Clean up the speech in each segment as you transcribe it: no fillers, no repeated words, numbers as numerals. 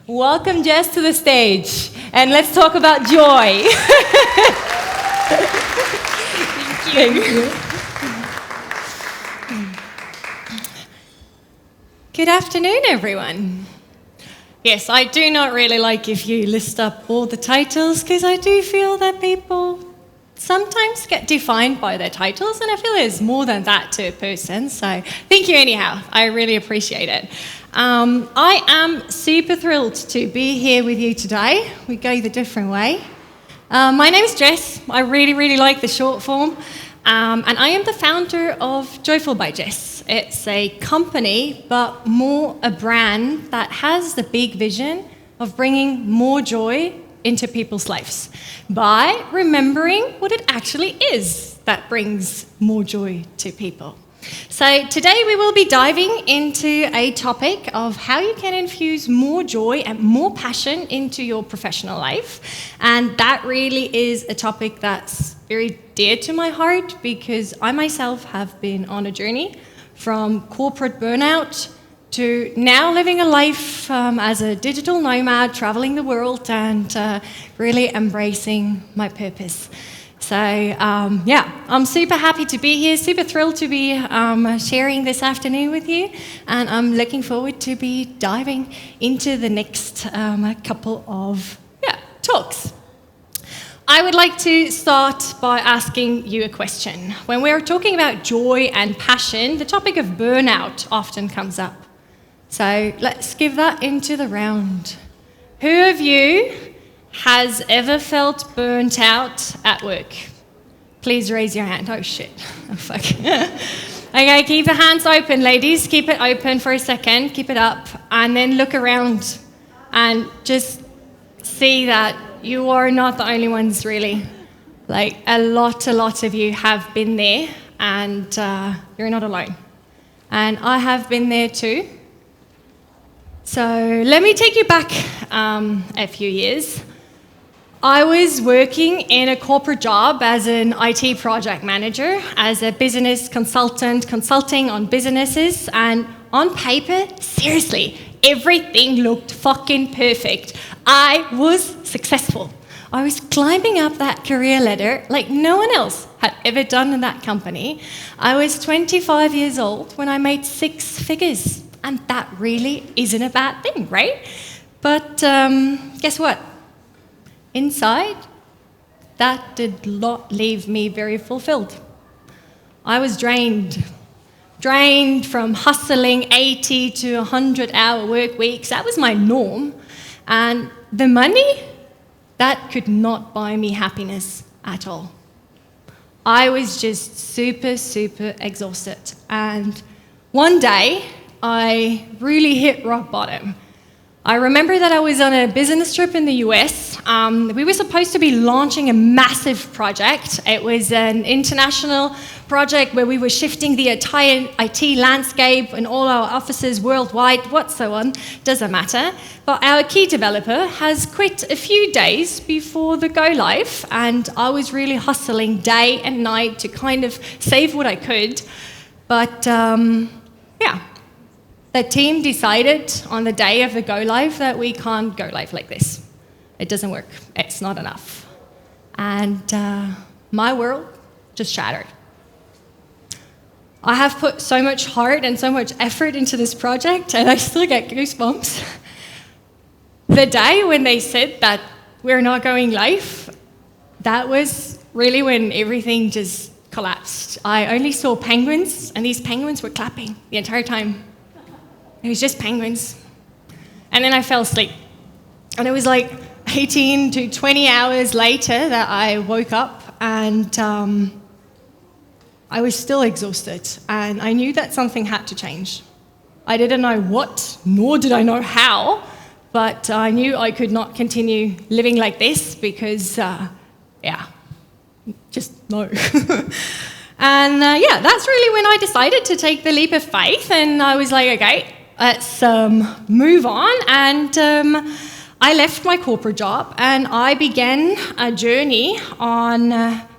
Welcome Jess to the stage, and let's talk about joy. Thank you. Good afternoon, everyone. Yes, I do not really like if you list up all the titles, because I do feel that people sometimes get defined by their titles, and I feel there's more than that to a person, so thank you anyhow. I really appreciate it. I am super thrilled to be here with you today. We go the different way. My name is Jess. I really like the short form, and I am the founder of Joyful by Jess. It's a company, but more a brand that has the big vision of bringing more joy into people's lives by remembering what it actually is that brings more joy to people. So today we will be diving into a topic of how you can infuse more joy and more passion into your professional life. And that really is a topic that's very dear to my heart because I myself have been on a journey from corporate burnout to now living a life as a digital nomad, traveling the world and really embracing my purpose. So I'm super happy to be here, super thrilled to be sharing this afternoon with you, and I'm looking forward to be diving into the next couple of talks. I would like to start by asking you a question. When we're talking about joy and passion, the topic of burnout often comes up. So let's give that into the round. Who of you has ever felt burnt out at work? Please raise your hand. Oh shit. Oh fuck. Okay, keep the hands open, ladies. Keep it open for a second. Keep it up. And then look around and just see that you are not the only ones, really. Like, a lot of you have been there, and you're not alone. And I have been there too. So let me take you back a few years. I was working in a corporate job as an IT project manager, as a business consultant, consulting on businesses, and on paper, seriously, everything looked fucking perfect. I was successful. I was climbing up that career ladder like no one else had ever done in that company. I was 25 years old when I made 6 figures, and that really isn't a bad thing, right? But guess what? Inside, that did not leave me very fulfilled. I was drained from hustling 80 to 100-hour work weeks. That was my norm. And the money, that could not buy me happiness at all. I was just super exhausted. And one day, I really hit rock bottom. I remember that I was on a business trip in the US. We were supposed to be launching a massive project. It was an international project where we were shifting the entire IT landscape and all our offices worldwide, what so on, doesn't matter. But our key developer has quit a few days before the go live, and I was really hustling day and night to kind of save what I could. But the team decided on the day of the go live that we can't go live like this. It doesn't work. It's not enough. And my world just shattered. I have put so much heart and so much effort into this project, and I still get goosebumps. The day when they said that we're not going live, that was really when everything just collapsed. I only saw penguins, and these penguins were clapping the entire time. It was just penguins. And then I fell asleep. And it was like 18 to 20 hours later that I woke up, and I was still exhausted. And I knew that something had to change. I didn't know what, nor did I know how, but I knew I could not continue living like this because, just no. And that's really when I decided to take the leap of faith, and I was like, okay, let's move on. And I left my corporate job, and I began a journey on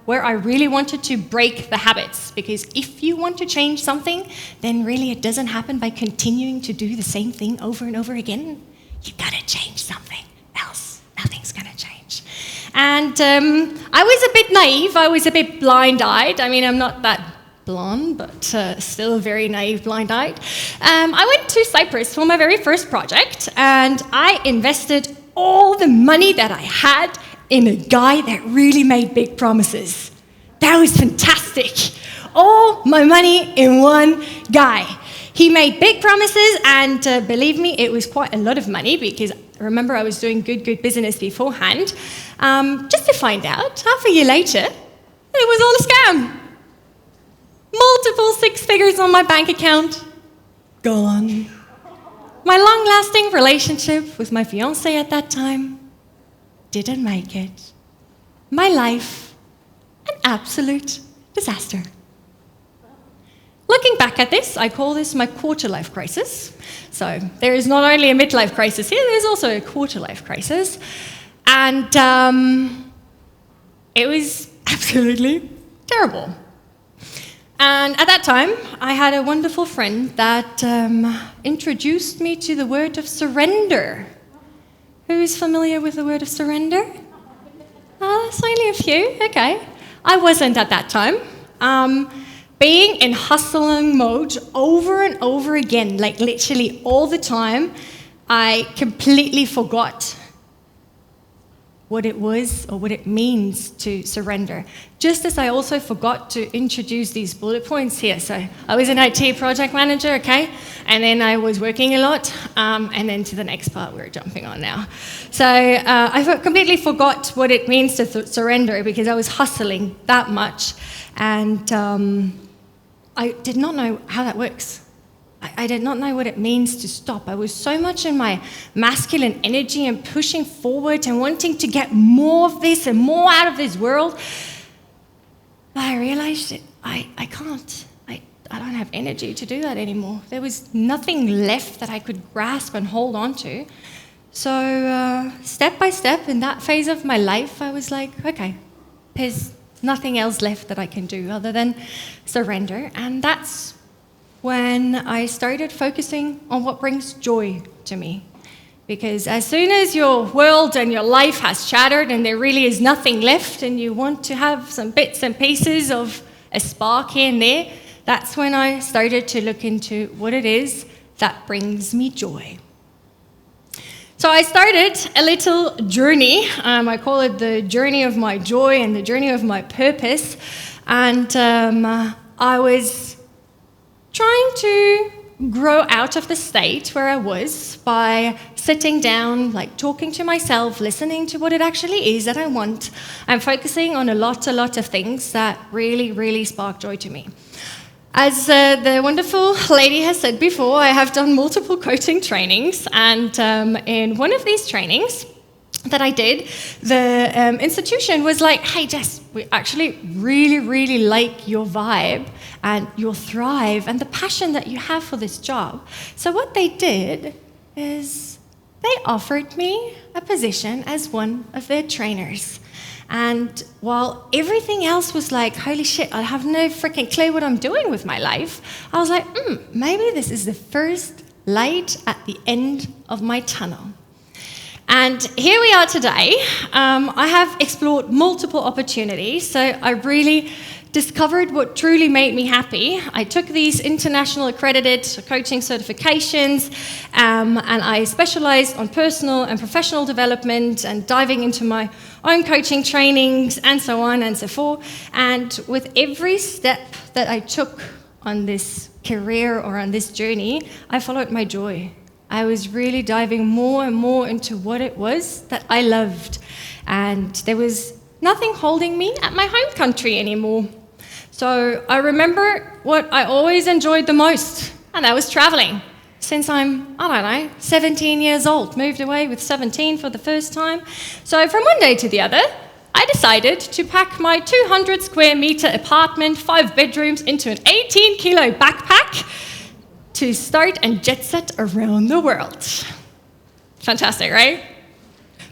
where I really wanted to break the habits, because if you want to change something, then really it doesn't happen by continuing to do the same thing over and over again. you've got to change something else. Nothing's going to change. And I was a bit naive. I was a bit blind-eyed. I mean, I'm not that blonde, but still very naive, blind-eyed. I went to Cyprus for my very first project, and I invested all the money that I had in a guy that really made big promises. That was fantastic. All my money in one guy. He made big promises, and believe me, it was quite a lot of money because remember I was doing good business beforehand. Just to find out, half a year later, it was all a scam. Multiple six figures on my bank account, gone. My long-lasting relationship with my fiancé at that time didn't make it. My life, an absolute disaster. Looking back at this, I call this my quarter-life crisis. So there is not only a midlife crisis here, there's also a quarter-life crisis. And it was absolutely terrible. And at that time, I had a wonderful friend that introduced me to the word of surrender. Who is familiar with the word of surrender? Oh, that's only a few, okay. I wasn't at that time. Being in hustling mode over and over again, like literally all the time, I completely forgot what it was or what it means to surrender. Just as I also forgot to introduce these bullet points here. So I was an IT project manager, okay? And then I was working a lot, and then to the next part we're jumping on now. So I completely forgot what it means to surrender because I was hustling that much. And I did not know how that works. I did not know what it means to stop. I was so much in my masculine energy and pushing forward and wanting to get more of this and more out of this world. But I realized that I can't. I don't have energy to do that anymore. There was nothing left that I could grasp and hold on to. So step by step in that phase of my life, I was like, okay, there's nothing else left that I can do other than surrender. And that's when I started focusing on what brings joy to me. Because as soon as your world and your life has shattered and there really is nothing left and you want to have some bits and pieces of a spark here and there, that's when I started to look into what it is that brings me joy. So I started a little journey. I call it the journey of my joy and the journey of my purpose. And I was trying to grow out of the state where I was by sitting down, like talking to myself, listening to what it actually is that I want, and focusing on a lot of things that really spark joy to me. As the wonderful lady has said before, I have done multiple coaching trainings, and in one of these trainings that I did, the institution was like, hey Jess, we actually really like your vibe and your thrive and the passion that you have for this job. So what they did is they offered me a position as one of their trainers. And while everything else was like, holy shit, I have no freaking clue what I'm doing with my life, I was like, maybe this is the first light at the end of my tunnel. And here we are today. I have explored multiple opportunities, so I really discovered what truly made me happy. I took these international accredited coaching certifications, and I specialized on personal and professional development and diving into my own coaching trainings and so on and so forth. And with every step that I took on this career or on this journey, I followed my joy. I was really diving more and more into what it was that I loved. And there was nothing holding me at my home country anymore. So I remember what I always enjoyed the most, and that was traveling. Since I'm, 17 years old, moved away with 17 for the first time. So from one day to the other, I decided to pack my 200 square meter apartment, 5 bedrooms, into an 18-kilo backpack to start and jet set around the world. Fantastic, right?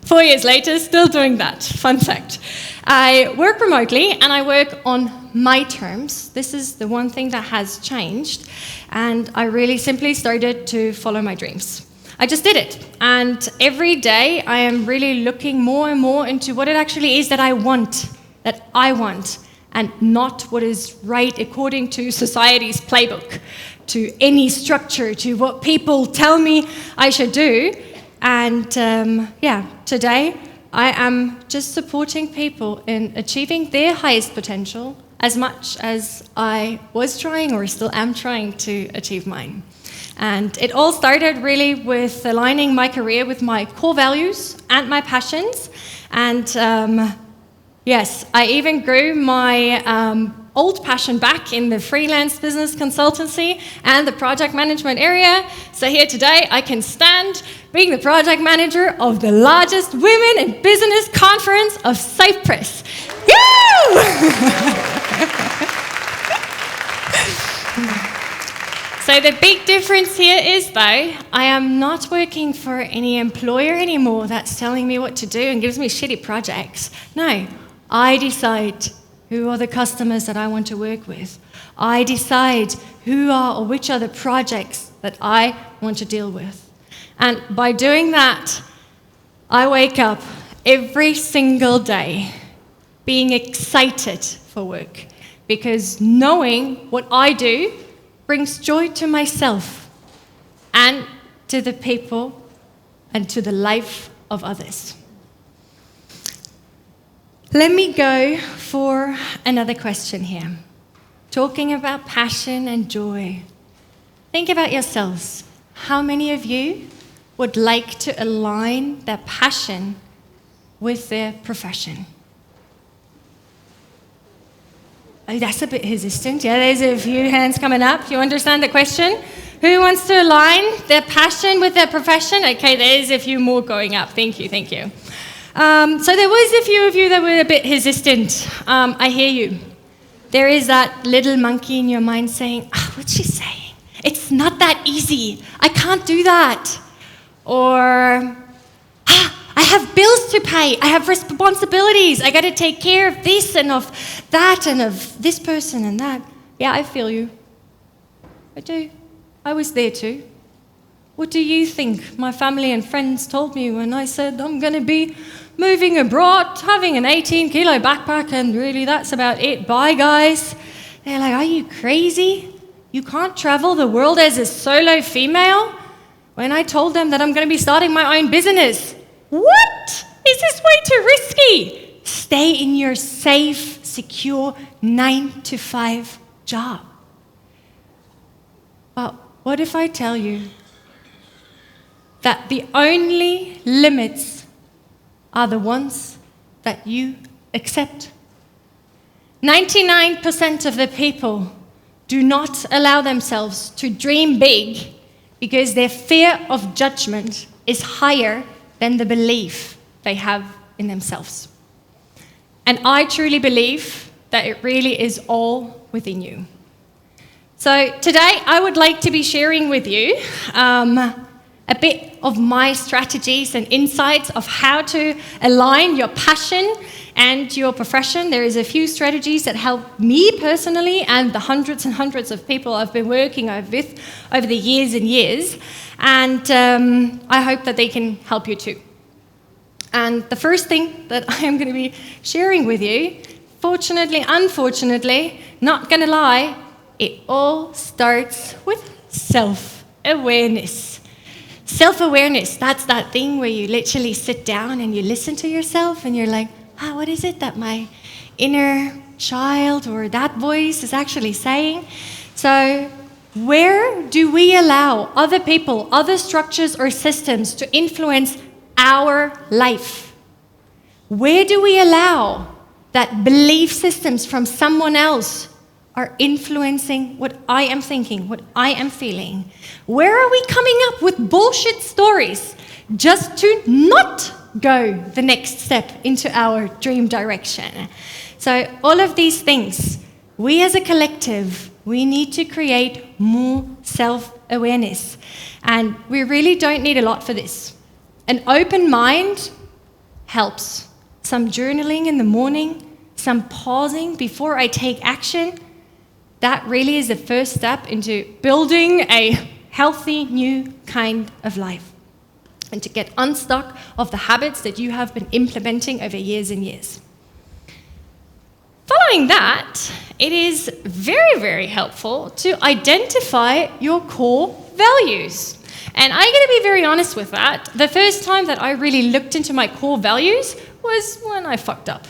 4 years later, still doing that. Fun fact. I work remotely and I work on my terms. This is the one thing that has changed. And I really simply started to follow my dreams. I just did it. And every day I am really looking more and more into what it actually is that I want, and not what is right according to society's playbook, to any structure, to what people tell me I should do. And today I am just supporting people in achieving their highest potential as much as I was trying or still am trying to achieve mine. And it all started really with aligning my career with my core values and my passions. And yes, I even grew my old passion back in the freelance business consultancy and the project management area. So here today, I can stand being the project manager of the largest women in business conference of Cyprus. Woo! So the big difference here is, though, I am not working for any employer anymore that's telling me what to do and gives me shitty projects. No, I decide who are the customers that I want to work with. I decide who are or which are the projects that I want to deal with. And by doing that, I wake up every single day being excited for work, because knowing what I do brings joy to myself and to the people and to the life of others. Let me go for another question here. Talking about passion and joy. Think about yourselves. How many of you would like to align their passion with their profession? Oh, that's a bit hesitant. Yeah, there's a few hands coming up. You understand the question? Who wants to align their passion with their profession? Okay, there's a few more going up. Thank you. So there was a few of you that were a bit hesitant. I hear you. There is that little monkey in your mind saying, what's she saying? It's not that easy. I can't do that. Or, I have bills to pay. I have responsibilities. I got to take care of this and of that and of this person and that. Yeah, I feel you. I do. I was there too. What do you think my family and friends told me when I said I'm going to be moving abroad, having an 18-kilo backpack, and really that's about it. Bye, guys. They're like, are you crazy? You can't travel the world as a solo female? When I told them that I'm going to be starting my own business. What? Is this way too risky? Stay in your safe, secure 9-to-5 job. Well, what if I tell you that the only limits are the ones that you accept? 99% of the people do not allow themselves to dream big because their fear of judgment is higher than the belief they have in themselves. And I truly believe that it really is all within you. So today I would like to be sharing with you a bit of my strategies and insights of how to align your passion and your profession. There is a few strategies that help me personally and the hundreds and hundreds of people I've been working with over the years and years. And I hope that they can help you too. And the first thing that I am going to be sharing with you, fortunately, unfortunately, not going to lie, it all starts with self-awareness. Self-awareness, that's that thing where you literally sit down and you listen to yourself and you're like, what is it that my inner child or that voice is actually saying? So where do we allow other people, other structures or systems to influence our life? Where do we allow that belief systems from someone else are influencing what I am thinking, what I am feeling? Where are we coming up with bullshit stories just to not go the next step into our dream direction? So all of these things, we as a collective, we need to create more self-awareness. And we really don't need a lot for this. An open mind helps. Some journaling in the morning, some pausing before I take action. That really is the first step into building a healthy new kind of life. and to get unstuck of the habits that you have been implementing over years and years. Following that, it is very, very helpful to identify your core values. And I'm going to be very honest with that. The first time that I really looked into my core values was when I fucked up.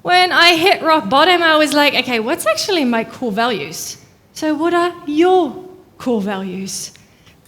When I hit rock bottom, I was like, okay, what's actually my core values? So what are your core values?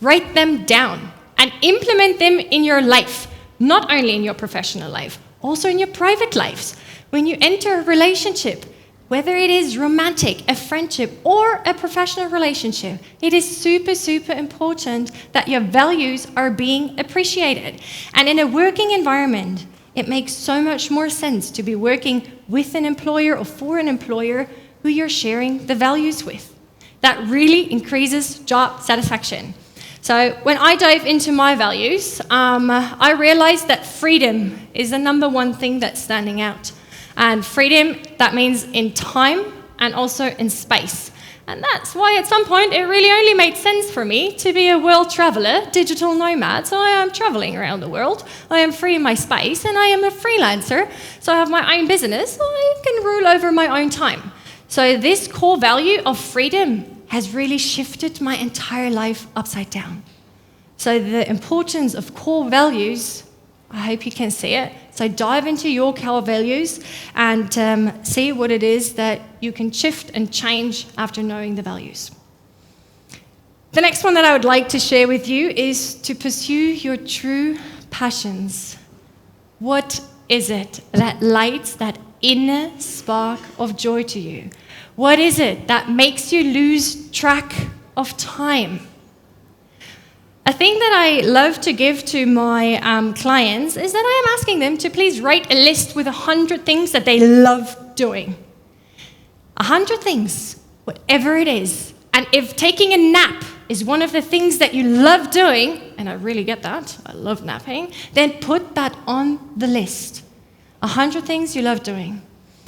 Write them down and implement them in your life, not only in your professional life, also in your private lives. When you enter a relationship, whether it is romantic, a friendship, or a professional relationship, it is super, super important that your values are being appreciated. And in a working environment, it makes so much more sense to be working with an employer or for an employer who you're sharing the values with. That really increases job satisfaction. So when I dive into my values, I realized that freedom is the number one thing that's standing out. And freedom, that means in time and also in space. And that's why at some point it really only made sense for me to be a world traveler, digital nomad. So I am traveling around the world. I am free in my space and I am a freelancer. So I have my own business. So I can rule over my own time. So this core value of freedom has really shifted my entire life upside down. So the importance of core values, I hope you can see it. So dive into your core values and see what it is that you can shift and change after knowing the values. The next one that I would like to share with you is to pursue your true passions. What is it that lights that inner spark of joy to you? What is it that makes you lose track of time? A thing that I love to give to my clients is that I am asking them to please write a list with 100 things that they love doing. 100 things, whatever it is. And if taking a nap is one of the things that you love doing, and I really get that, I love napping, then put that on the list. 100 things you love doing.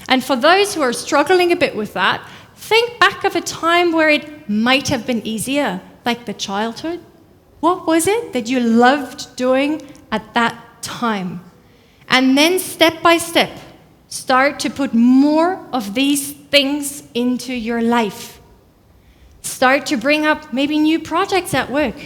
And for those who are struggling a bit with that, think back of a time where it might have been easier, like the childhood. What was it that you loved doing at that time? And then step by step, start to put more of these things into your life. Start to bring up maybe new projects at work.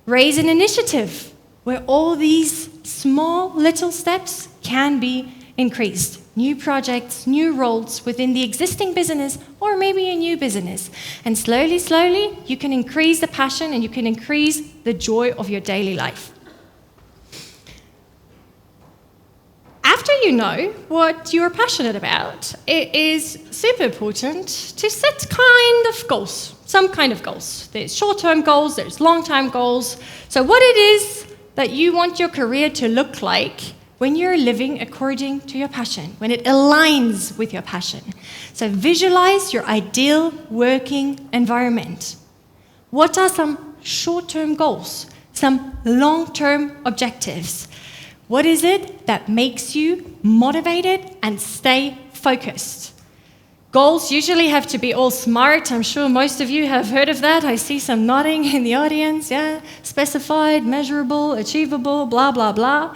Raise an initiative where all these small little steps can be increased. New projects, new roles within the existing business, or maybe a new business. And slowly, slowly, you can increase the passion and you can increase the joy of your daily life. After you know what you're passionate about, it is super important to set kind of goals, some kind of goals. There's short-term goals, there's long-term goals. So what it is that you want your career to look like when you're living according to your passion, when it aligns with your passion. So visualize your ideal working environment. What are some short-term goals, some long-term objectives? What is it that makes you motivated and stay focused? Goals usually have to be all SMART. I'm sure most of you have heard of that. I see some nodding in the audience. Yeah, specified, measurable, achievable, blah, blah, blah.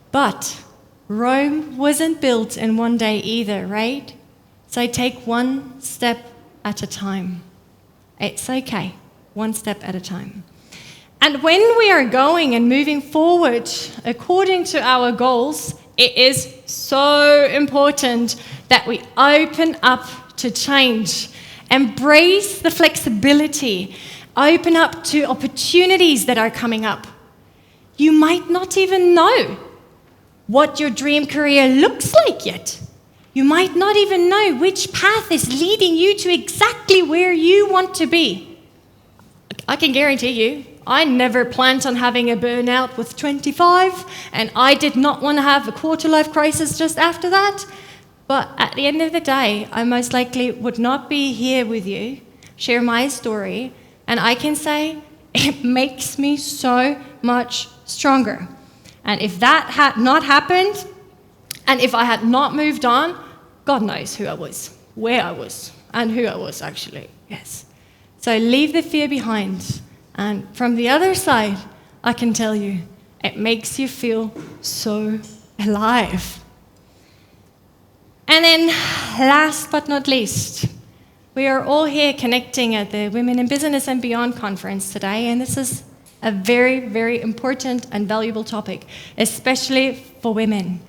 But Rome wasn't built in one day either, right? So take one step at a time. It's okay, one step at a time. And when we are going and moving forward according to our goals, it is so important that we open up to change, embrace the flexibility, open up to opportunities that are coming up. You might not even know what your dream career looks like yet. You might not even know which path is leading you to exactly where you want to be. I can guarantee you, I never planned on having a burnout with 25, and I did not want to have a quarter-life crisis just after that. But at the end of the day, I most likely would not be here with you, share my story, and I can say it makes me so much stronger. And if that had not happened, and if I had not moved on, God knows who I was, where I was, and who I was actually, yes. So leave the fear behind. And from the other side, I can tell you, It makes you feel so alive. And then last but not least, we are all here connecting at the Women in Business and Beyond conference today, and this is a very, very important and valuable topic, especially for women.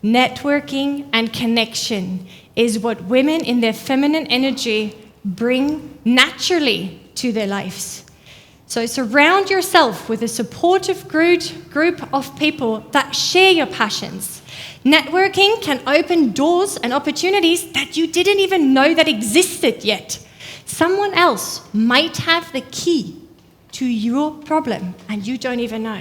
Networking and connection is what women in their feminine energy bring naturally to their lives. So surround yourself with a supportive group of people that share your passions. Networking can open doors and opportunities that you didn't even know that existed yet. Someone else might have the key to your problem and you don't even know.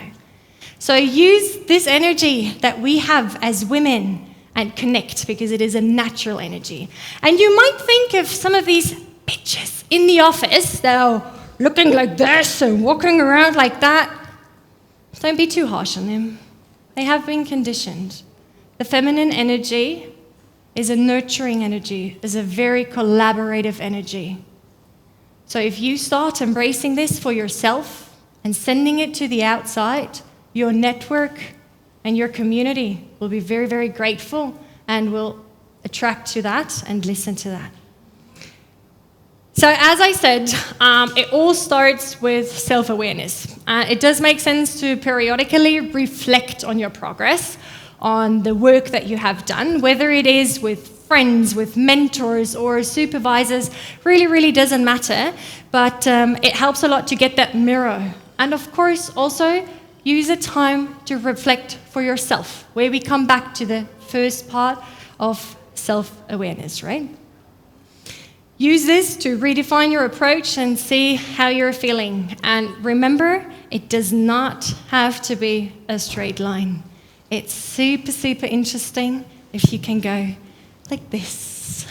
So use this energy that we have as women and connect, because it is a natural energy. And you might think of some of these bitches in the office that are looking like this and walking around like that. Don't be too harsh on them. They have been conditioned. The feminine energy is a nurturing energy, is a very collaborative energy. So if you start embracing this for yourself and sending it to the outside, your network and your community will be very, very grateful and will attract to that and listen to that. So as I said, it all starts with self-awareness. It does make sense to periodically reflect on your progress, on the work that you have done, whether it is with friends, with mentors, or supervisors, really doesn't matter, but it helps a lot to get that mirror. And of course, also, use a time to reflect for yourself, where we come back to the first part of self-awareness, right? Use this to redefine your approach and see how you're feeling. And remember, it does not have to be a straight line. It's super interesting if you can go like this.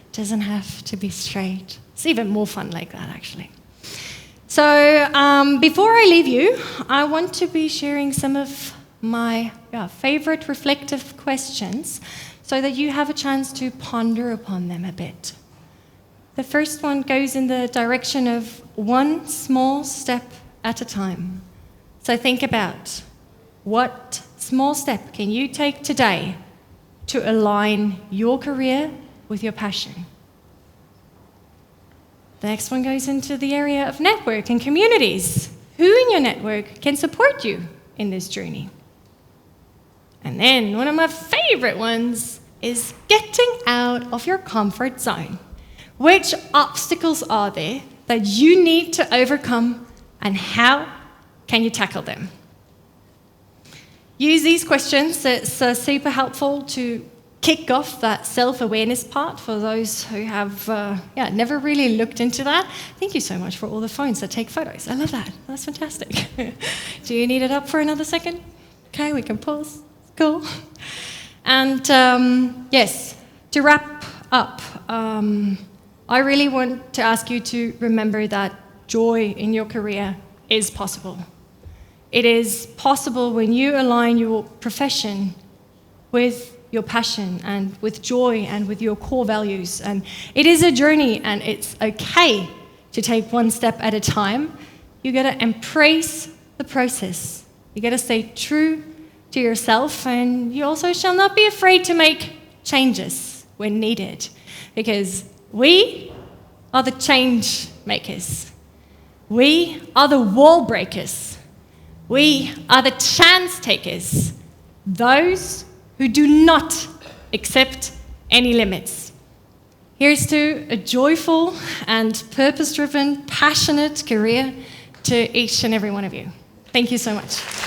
It doesn't have to be straight. It's even more fun like that, actually. So before I leave you, I want to be sharing some of my favorite reflective questions so that you have a chance to ponder upon them a bit. The first one goes in the direction of one small step at a time. So think about, what small step can you take today to align your career with your passion? The next one goes into the area of network and communities. Who in your network can support you in this journey? And then one of my favorite ones is getting out of your comfort zone. Which obstacles are there that you need to overcome, and how can you tackle them? Use these questions. It's super helpful to kick off that self-awareness part for those who have never really looked into that. Thank you so much for all the phones that take photos. I love that. That's fantastic. Do you need it up for another second? Okay, we can pause. Cool. And yes, to wrap up, I really want to ask you to remember that joy in your career is possible. It is possible when you align your profession with your passion and with joy and with your core values. And it is a journey, and it's okay to take one step at a time. You got to embrace the process. You got to stay true to yourself, and you also shall not be afraid to make changes when needed, because we are the change makers. We are the wall breakers. We are the chance takers. Those who do not accept any limits. Here's to a joyful and purpose-driven, passionate career to each and every one of you. Thank you so much.